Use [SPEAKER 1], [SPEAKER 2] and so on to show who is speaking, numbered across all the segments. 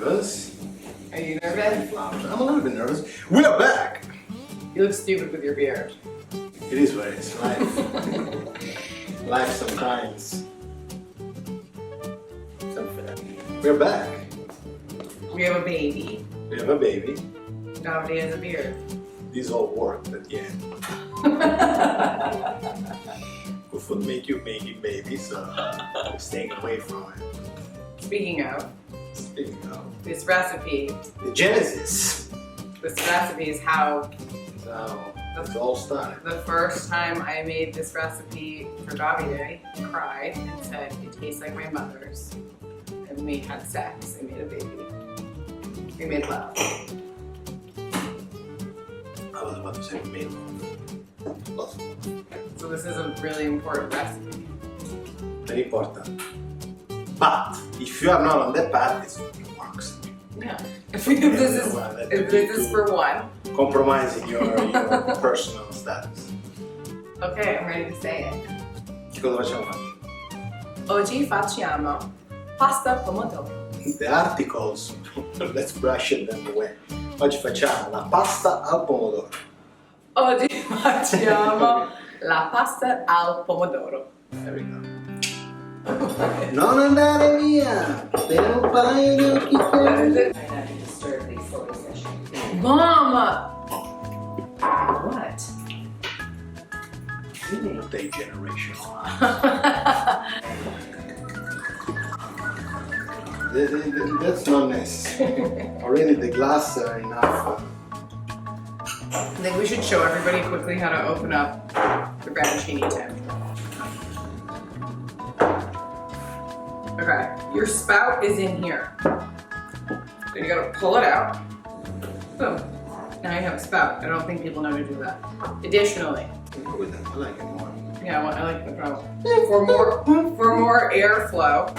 [SPEAKER 1] nervous.
[SPEAKER 2] Are you nervous?
[SPEAKER 1] I'm a little bit nervous. We are back!
[SPEAKER 2] You look stupid with your beard.
[SPEAKER 1] It is what it is. Life. Life sometimes. We're back.
[SPEAKER 2] We have a baby.
[SPEAKER 1] We have a baby.
[SPEAKER 2] Davide has a beard.
[SPEAKER 1] This all worked at the end. Who would make you making babies, so I'm staying away from it.
[SPEAKER 2] Speaking of this recipe,
[SPEAKER 1] the genesis.
[SPEAKER 2] This recipe is how
[SPEAKER 1] It's all started.
[SPEAKER 2] the first time I made this recipe for Davide, he cried and said it tastes like my mother's. And we had sex and made a baby. We made love.
[SPEAKER 1] I was about to say we made love.
[SPEAKER 2] So this is a really important recipe.
[SPEAKER 1] Very important. But if you are not on that path, it works.
[SPEAKER 2] Yeah. If this is for one.
[SPEAKER 1] Compromising your personal status.
[SPEAKER 2] Okay, I'm ready to say it.
[SPEAKER 1] Cosa facciamo?
[SPEAKER 2] Oggi facciamo pasta pomodoro.
[SPEAKER 1] The articles, let's brush them away. Oggi facciamo la pasta al pomodoro.
[SPEAKER 2] Oggi facciamo la pasta al pomodoro.
[SPEAKER 1] There we go. Non andare via! Devo un paio di occhi chiusi.
[SPEAKER 2] Mama! What?
[SPEAKER 1] Degeneration. That's not necessary. Already the glass are enough.
[SPEAKER 2] I think we should show everybody quickly how to open up the Baroncini tin. Okay, your spout is in here. So you gotta pull it out. Boom. Now you have a spout. I don't think people know to do that. Additionally,
[SPEAKER 1] Go with that. I like it more.
[SPEAKER 2] yeah, well, I like the problem. For more airflow,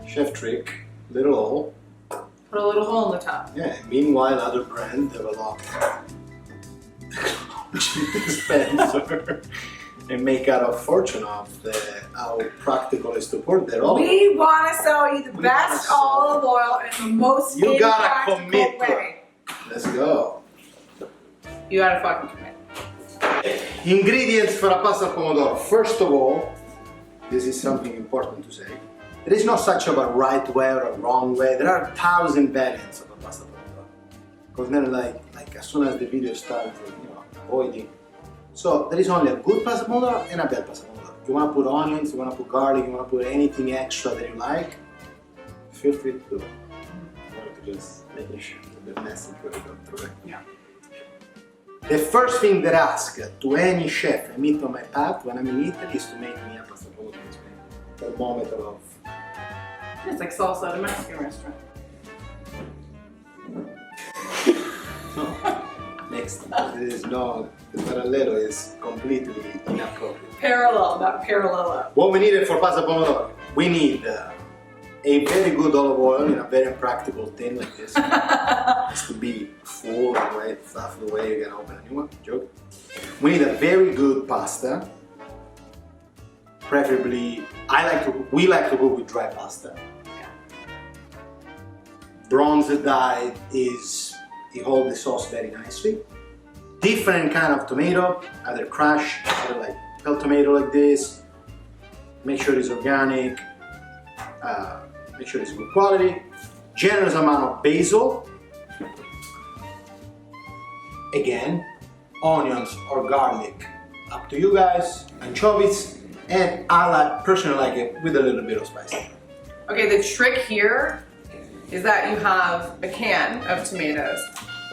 [SPEAKER 1] Chef trick, little hole.
[SPEAKER 2] put a little hole in the top.
[SPEAKER 1] Yeah, meanwhile other brands develop dispenser and make out a fortune of how practical is to put their own.
[SPEAKER 2] We want to sell you the best olive oil in the most
[SPEAKER 1] You gotta
[SPEAKER 2] impractical
[SPEAKER 1] commit to
[SPEAKER 2] way.
[SPEAKER 1] Let's go.
[SPEAKER 2] You gotta fucking commit.
[SPEAKER 1] Ingredients for a pasta al pomodoro. First of all, this is something important to say. There is no such of a right way or a wrong way. There are 1,000 variants of a pasta al pomodoro. Because then like as soon as the video starts, avoiding. So there is only a good pasta al pomodoro and a bad pasta al pomodoro. You want to put onions, you want to put garlic, you want to put anything extra that you like, feel free to do it. I want to just make sure the message will go through it.
[SPEAKER 2] Yeah.
[SPEAKER 1] The first thing that I ask to any chef I meet on my path when I'm in Italy is to make me a pasta al pomodoro in Spain. Thermometer of.
[SPEAKER 2] It's like salsa at a Mexican restaurant.
[SPEAKER 1] No. Next, there is no. The parallelo is completely inappropriate.
[SPEAKER 2] Parallel, not parallel.
[SPEAKER 1] What we need for pasta al pomodoro? We need a very good olive oil in a very practical tin like this. It has to be full and way, stuff the way you can open a new one. Joke. We need a very good pasta. Preferably, we like to cook with dry pasta. Bronze dyed is, it holds the sauce very nicely. Different kind of tomato, either crushed, either like peel tomato like this. Make sure it's organic. Make sure it's good quality. Generous amount of basil. Again, onions or garlic, up to you guys. Anchovies, and personally like it with a little bit of spice.
[SPEAKER 2] Okay, the trick here is that you have a can of tomatoes,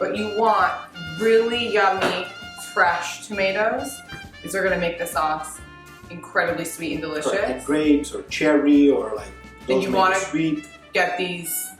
[SPEAKER 2] but you want really yummy, fresh tomatoes. These are gonna make the sauce incredibly sweet and delicious.
[SPEAKER 1] Like grapes or cherry or like
[SPEAKER 2] And you want to
[SPEAKER 1] sweet.
[SPEAKER 2] get these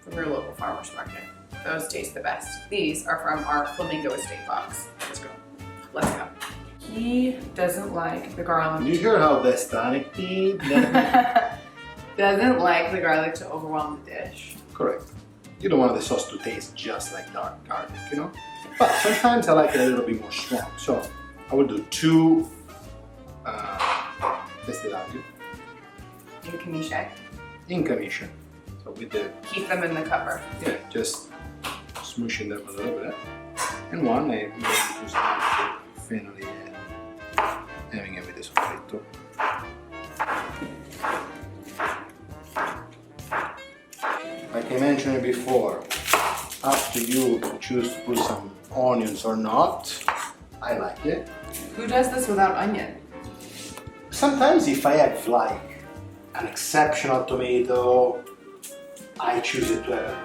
[SPEAKER 2] from your local farmer's market. Those taste the best. These are from our Flamingo Estate box.
[SPEAKER 1] Let's go.
[SPEAKER 2] Let's go. He doesn't like the garlic.
[SPEAKER 1] You hear how that's done?
[SPEAKER 2] Doesn't like the garlic to overwhelm the dish.
[SPEAKER 1] Correct. You don't want the sauce to taste just like dark garlic, you know? But sometimes I like it a little bit more strong. So I will do 2 testi d'olio
[SPEAKER 2] In camicia.
[SPEAKER 1] in camicia. So but with the
[SPEAKER 2] Keep them in the cover.
[SPEAKER 1] yeah, just smushing them a little bit. And one I just finally having it with the soffritto. Like I mentioned before, up to you to choose to put some onions or not. I like it.
[SPEAKER 2] Who does this without onion?
[SPEAKER 1] Sometimes if I have like an exceptional tomato, I choose it to have it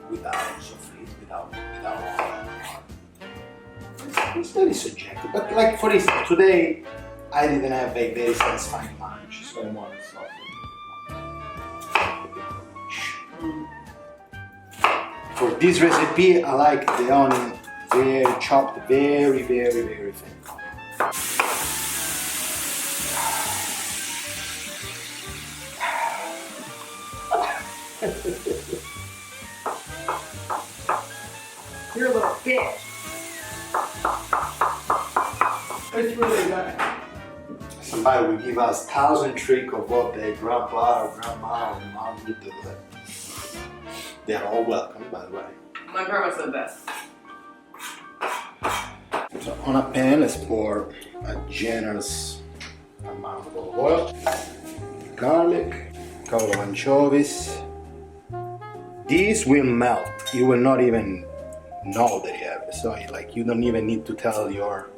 [SPEAKER 1] without soffritto, without onion. It's very subjective. But like for instance, today I didn't have a very satisfying lunch, so I wanted something. For this recipe, I like the onion chopped very thin.
[SPEAKER 2] You're a little bitch. It's really good.
[SPEAKER 1] Somebody will give us 1,000 tricks of what their grandpa or grandma or mom would do. They are all welcome, by the way.
[SPEAKER 2] My grandma said this.
[SPEAKER 1] So on a pan, let's pour a generous amount of olive oil, garlic, a couple of anchovies. These will melt. You will not even know that you have it. So like you don't even need to tell your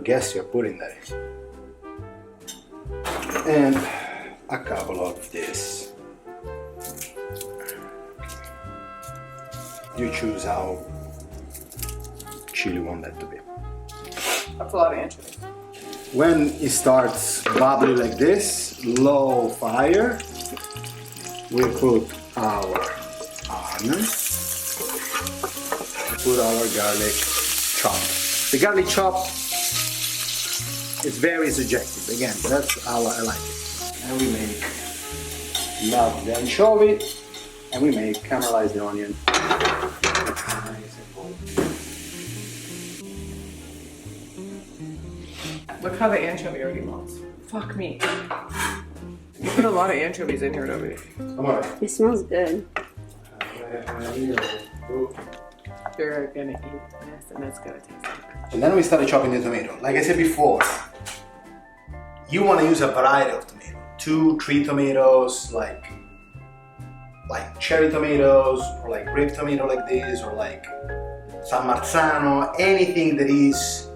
[SPEAKER 1] guests you're putting that in. And a couple of this. You choose how chili you want that to be.
[SPEAKER 2] That's a lot of anchovies.
[SPEAKER 1] When it starts bubbling like this, low fire, we put our onions, put our garlic chopped. The garlic chopped is very subjective. Again, that's how I like it. And we melt the anchovy, and we caramelize the onion.
[SPEAKER 2] Look how the anchovy already melts. Fuck me. You put a lot of anchovies in here, Davide.
[SPEAKER 1] Come on.
[SPEAKER 3] It smells good.
[SPEAKER 2] You're gonna eat this and it's gonna taste good.
[SPEAKER 1] And then we started chopping the tomato. Like I said before, you want to use a variety of tomato. 2, 3 tomatoes, like cherry tomatoes, or like grape tomato like this, or like San Marzano, anything that is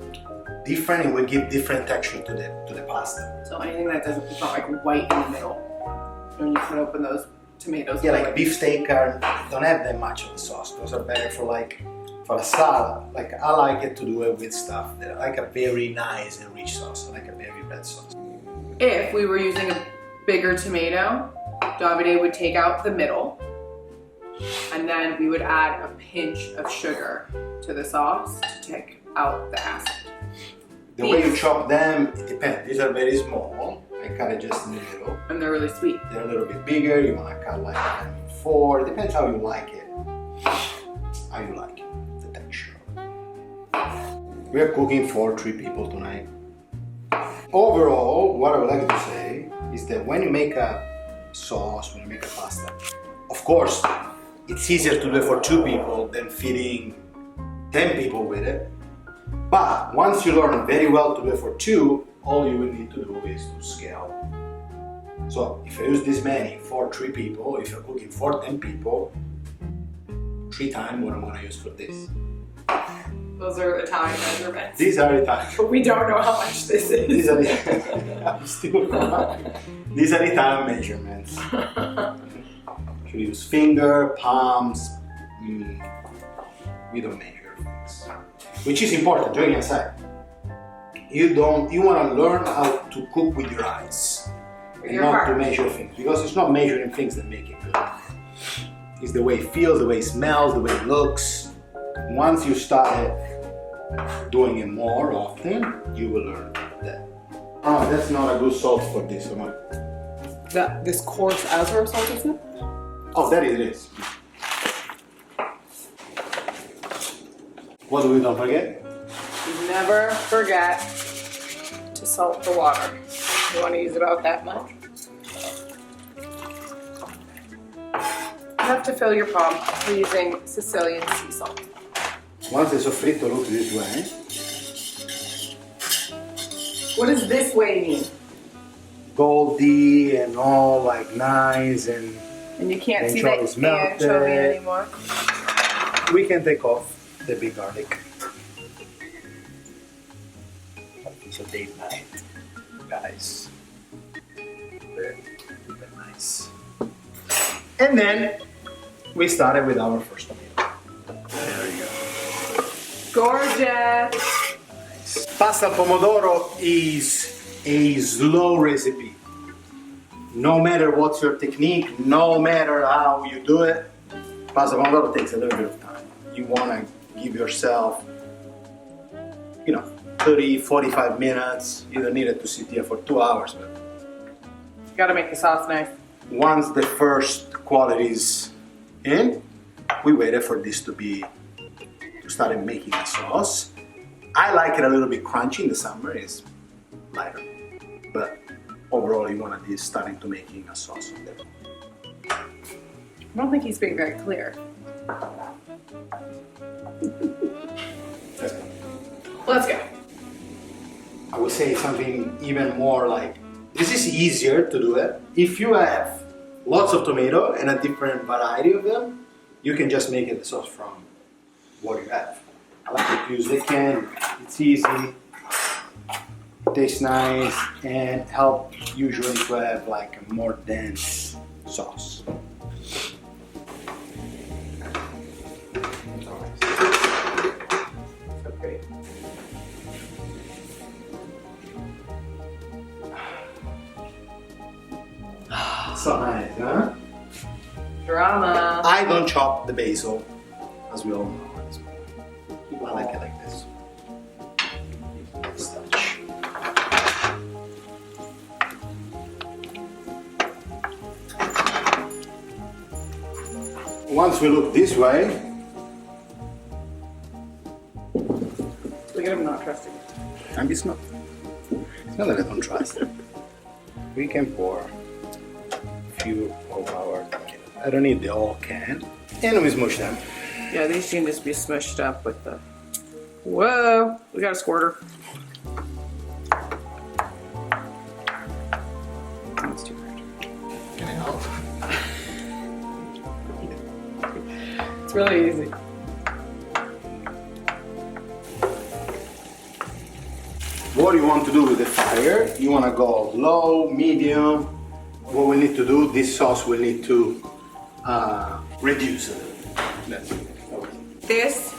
[SPEAKER 1] different, it will give different texture to the pasta.
[SPEAKER 2] So anything that doesn't, it's not like white in the middle when you cut open those tomatoes.
[SPEAKER 1] Yeah, like beefsteak don't have that much of the sauce. Those are better for a salad. Like I like it to do it with stuff that I like a very nice and rich sauce. I like a very red sauce.
[SPEAKER 2] If we were using a bigger tomato, Davide would take out the middle and then we would add a pinch of sugar to the sauce to take out the acid.
[SPEAKER 1] The way you chop them, it depends. These are very small. I cut it just in the middle.
[SPEAKER 2] And they're really sweet.
[SPEAKER 1] They're a little bit bigger. You want to cut like 4. It depends how you like it. How you like it, the texture. We are cooking for 3 people tonight. Overall, what I would like to say is that when you make a sauce, when you make a pasta, of course, it's easier to do it for 2 people than feeding 10 people with it. But once you learn very well to do it for 2, all you will need to do is to scale. So if I use this many for 3 people, if you're cooking for 10 people, 3 times what I'm going to use for this.
[SPEAKER 2] Those are Italian measurements.
[SPEAKER 1] These are Italian.
[SPEAKER 2] But we don't know how much this is.
[SPEAKER 1] These are I'm still These are Italian measurements. You use finger, palms. We don't measure things, which is important. Joking aside, you want to learn how to cook with your eyes and
[SPEAKER 2] Your
[SPEAKER 1] not
[SPEAKER 2] heart.
[SPEAKER 1] to measure things, because it's not measuring things that make it good. It's the way it feels, the way it smells, the way it looks. Once you start doing it more often, you will learn that. Oh, that's not a good salt for this one.
[SPEAKER 2] This coarse Azure salt, isn't it?
[SPEAKER 1] Oh, that it is. What do we don't forget?
[SPEAKER 2] Never forget to salt the water. You want to use about that much. enough to fill your palm. We're using Sicilian sea salt.
[SPEAKER 1] Once the soffritto looks this way,
[SPEAKER 2] What does this way mean?
[SPEAKER 1] goldy and all like nice, and
[SPEAKER 2] And you can't see
[SPEAKER 1] anchovy is
[SPEAKER 2] the
[SPEAKER 1] melted.
[SPEAKER 2] anchovy anymore.
[SPEAKER 1] We can take off the big garlic. It's a date night, guys. Very nice. And then we started with our first tomato. There you go.
[SPEAKER 2] Gorgeous.
[SPEAKER 1] Pasta al pomodoro is a slow recipe. No matter what's your technique, no matter how you do it, pasta al pomodoro takes a little bit of time. You want to give yourself, 30, 45 minutes. You don't need it to sit here for 2 hours, but
[SPEAKER 2] You gotta make the sauce nice.
[SPEAKER 1] once the first quality is in, we waited for this to start making the sauce. I like it a little bit crunchy in the summer, it's lighter. But overall you want this starting to making a sauce on there.
[SPEAKER 2] I don't think he's being very clear. Let's go.
[SPEAKER 1] I would say something even more like, this is easier to do it. If you have lots of tomato and a different variety of them, you can just make it the sauce from what you have. I like to use the can, it's easy, tastes nice, and help usually to have like a more dense sauce.
[SPEAKER 2] So pretty.
[SPEAKER 1] So nice, huh?
[SPEAKER 2] Drama.
[SPEAKER 1] I don't chop the basil, as we all know. I like it like this. Touch. Once we look this way,
[SPEAKER 2] Look at him not trusting.
[SPEAKER 1] and it's not that I don't trust it. We can pour a few of our, I don't need the whole can, and we smush them.
[SPEAKER 2] Yeah, these can just be smushed up with the... Whoa! We got a squirter. That's too hard.
[SPEAKER 1] Can I help?
[SPEAKER 2] It's really easy.
[SPEAKER 1] What you want to do with the fire, you want to go low, medium. What we need to do, this sauce will need to reduce it. That's it.
[SPEAKER 2] This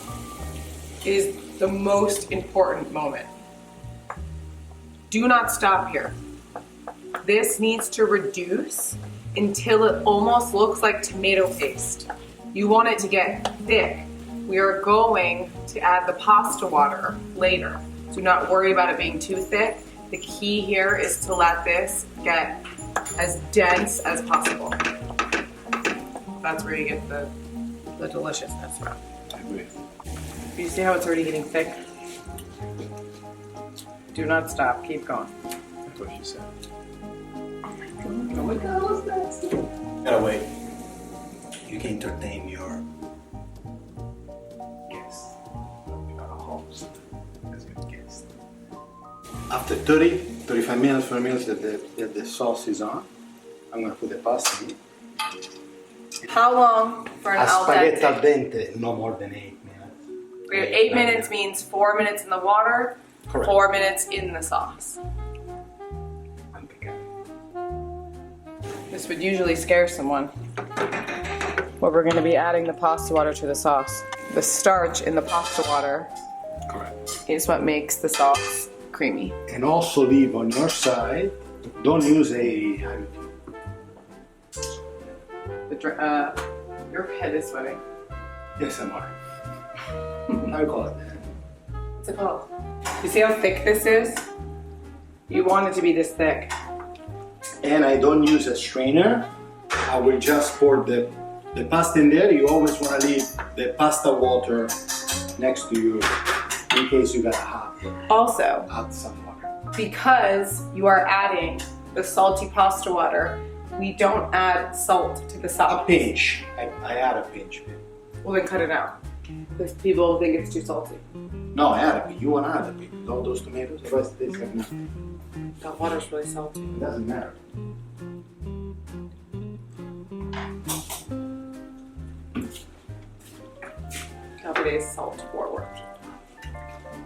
[SPEAKER 2] is the most important moment. Do not stop here. This needs to reduce until it almost looks like tomato paste. You want it to get thick. We are going to add the pasta water later. Do not worry about it being too thick. The key here is to let this get as dense as possible. That's where you get the deliciousness from.
[SPEAKER 1] I agree.
[SPEAKER 2] You see how it's already getting thick? Do not stop, keep going.
[SPEAKER 1] That's what she said.
[SPEAKER 2] Oh my God, that's
[SPEAKER 1] Gotta wait. You can entertain your guests. Your host as your guest. After 35 minutes, 40 minutes that the sauce is on, I'm gonna put the pasta in.
[SPEAKER 2] How long for an
[SPEAKER 1] A
[SPEAKER 2] al
[SPEAKER 1] spaghetti al
[SPEAKER 2] dente?
[SPEAKER 1] dente, no more than 8 minutes.
[SPEAKER 2] 8 minutes means 4 minutes in the water,
[SPEAKER 1] Correct.
[SPEAKER 2] 4 minutes in the sauce. This would usually scare someone. But we're going to be adding the pasta water to the sauce. The starch in the pasta water
[SPEAKER 1] Correct.
[SPEAKER 2] is what makes the sauce creamy.
[SPEAKER 1] And also leave on your side, don't use a,
[SPEAKER 2] Your head is sweating.
[SPEAKER 1] yes, I'm alright. I call it that.
[SPEAKER 2] What's it called? You see how thick this is? You want it to be this thick.
[SPEAKER 1] And I don't use a strainer. I will just pour the pasta in there. You always want to leave the pasta water next to you in case you got
[SPEAKER 2] Also,
[SPEAKER 1] add some water.
[SPEAKER 2] because you are adding the salty pasta water, we don't add salt to the
[SPEAKER 1] A
[SPEAKER 2] sauce.
[SPEAKER 1] pinch. I add a pinch.
[SPEAKER 2] Well, then cut it out. Because people think it's too salty.
[SPEAKER 1] No, I add a pinch. You want to add a pinch. All those tomatoes, the rest tastes like nothing.
[SPEAKER 2] That water's really salty.
[SPEAKER 1] It doesn't matter.
[SPEAKER 2] Davide's salt forward.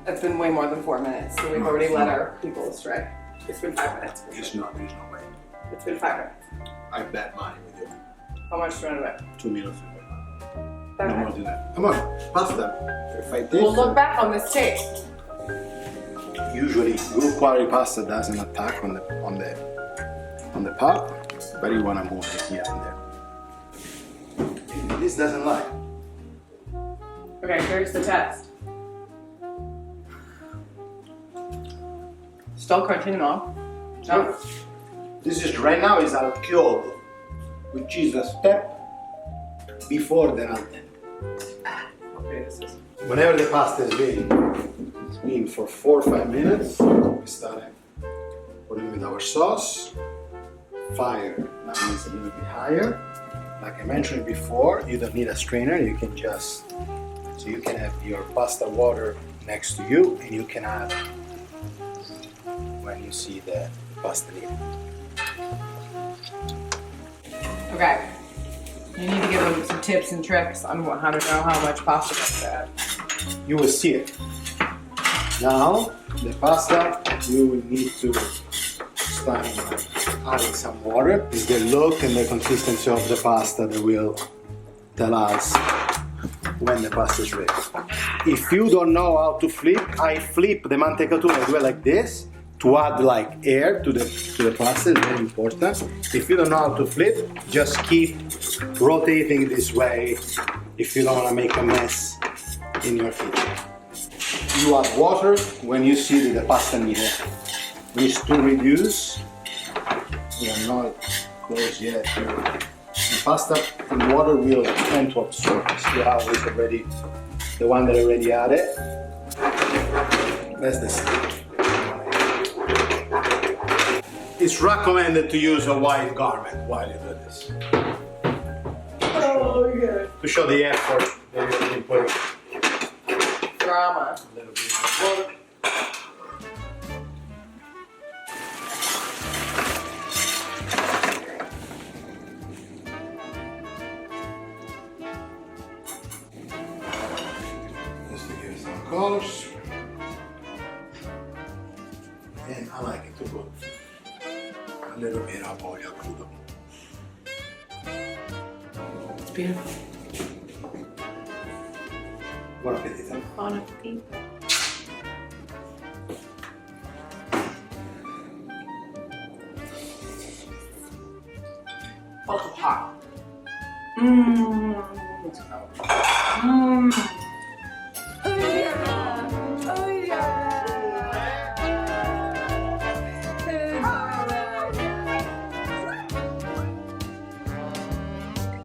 [SPEAKER 2] That's been way more than 4 minutes, so we've already led our people astray. It's been 5 minutes.
[SPEAKER 1] There's no way.
[SPEAKER 2] It's been 5 minutes.
[SPEAKER 1] I bet money with you.
[SPEAKER 2] How much do you want to bet?
[SPEAKER 1] 2 minutes.
[SPEAKER 2] Okay.
[SPEAKER 1] No more than that. Come on, pasta. If I taste
[SPEAKER 2] We'll look back on this tape.
[SPEAKER 1] Usually, good quality pasta doesn't attack on the pot, but you want to move it here and there. This doesn't lie.
[SPEAKER 2] Okay, here's the test. Still crunching off. No.
[SPEAKER 1] This is right now is al chiodo, which is a step before the al dente.
[SPEAKER 2] Okay, this is.
[SPEAKER 1] Whenever the pasta is ready, it's been for 4 or 5 minutes. We start putting with our sauce. Fire now is a little bit higher. Like I mentioned before, you don't need a strainer. You can just you can have your pasta water next to you, and you can add when you see the pasta needed.
[SPEAKER 2] Okay. You need to give them some tips and tricks on how to know how much pasta to add.
[SPEAKER 1] You will see it. Now, the pasta, you will need to start adding some water. It's the look and the consistency of the pasta that will tell us when the pasta is ready. If you don't know how to flip, I flip the mantecatura, I do it like this to add like air to the pasta, it's very important. If you don't know how to flip, just keep rotating this way if you don't want to make a mess in your kitchen. You add water when you see that the pasta needs to reduce. We are not close yet. The pasta and water will tend to absorb. See how it's already, the one that I already added. That's the same. It's recommended to use a white garment while you do this.
[SPEAKER 2] Oh, yeah.
[SPEAKER 1] To show the effort that you've been putting.
[SPEAKER 2] Drama.
[SPEAKER 1] A little bit. Just to give it some colors. And I like it to put a little bit of olio crudo.
[SPEAKER 2] It's beautiful.
[SPEAKER 1] Buon appetito.
[SPEAKER 2] Bon appetit. Also hot. Mmm.